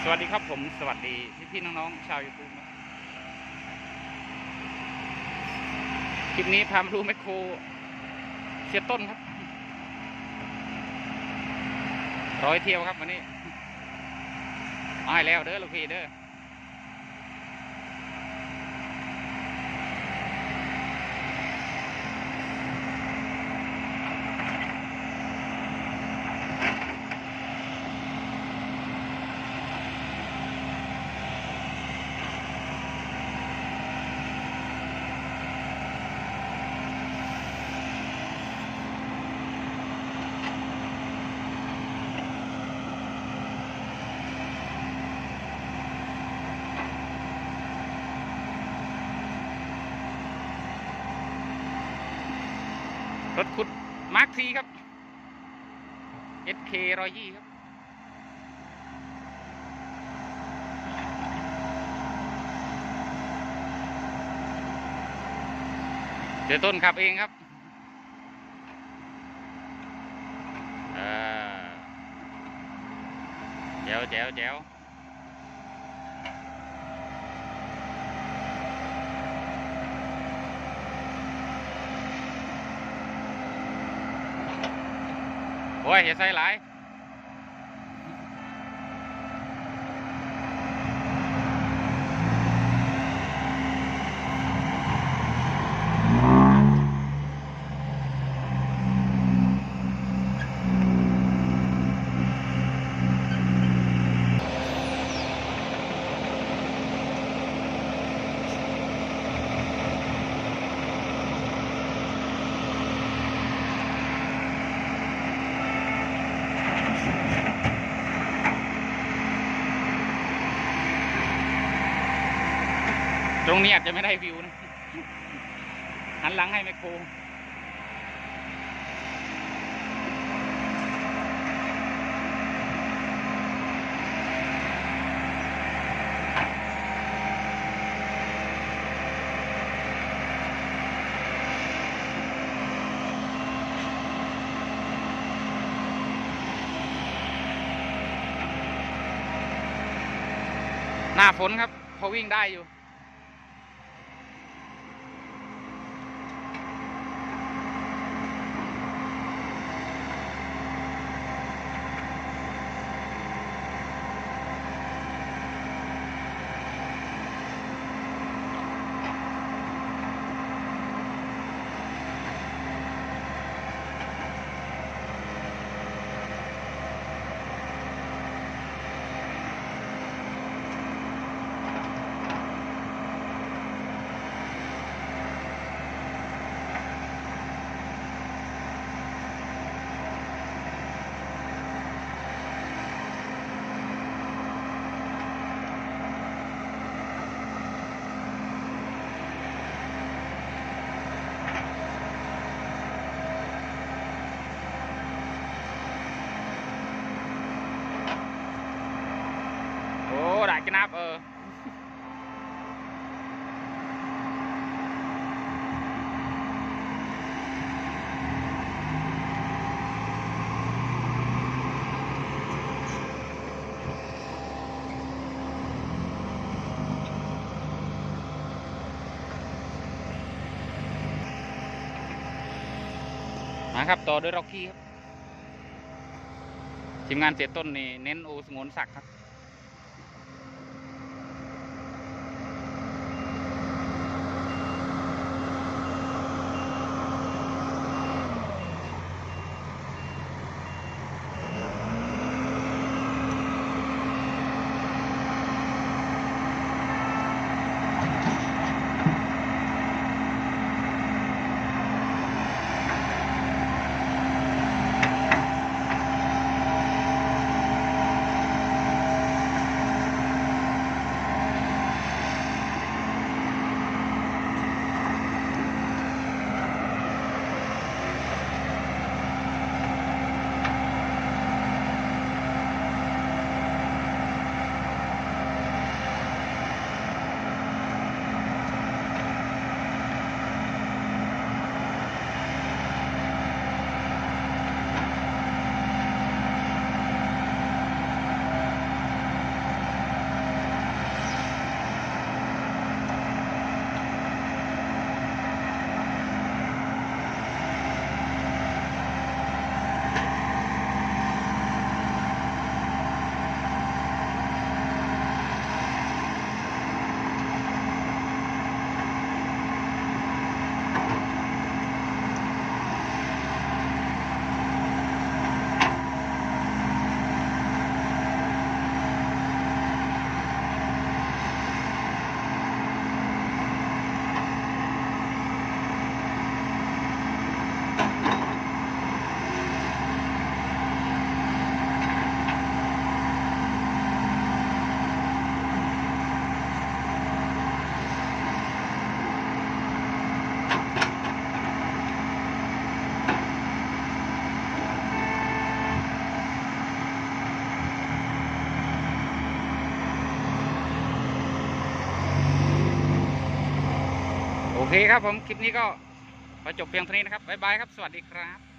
สวัสดีครับผมสวัสดีพี่น้องๆชาวยูทูบคลิปนี้พามาดูแมคโครเสียต้นครับ100 เที่ยวครับวันนี้มาให้แล้วเด้อลูกพี่เด้อรถขุดมาร์คทีครับ SK 120ครับเดี๋ยวต้นขับเองครับแจ๋วแจ๋วแจ๋วโอ้ยอย่าใส่หลายตรงนี้อาจจะไม่ได้วิวนะหันหลังให้แมคโครหน้าฝนครับพอวิ่งได้อยู่ได้จะนับนะครับต่อด้วยร็อกกี้ครับทีมงานเสียต้นนี่เน้นโอสงวนศักดิ์ครับ เคครับผมคลิปนี้ก็ขอจบเพียงเท่านี้นะครับบ๊ายบายครับสวัสดีครับ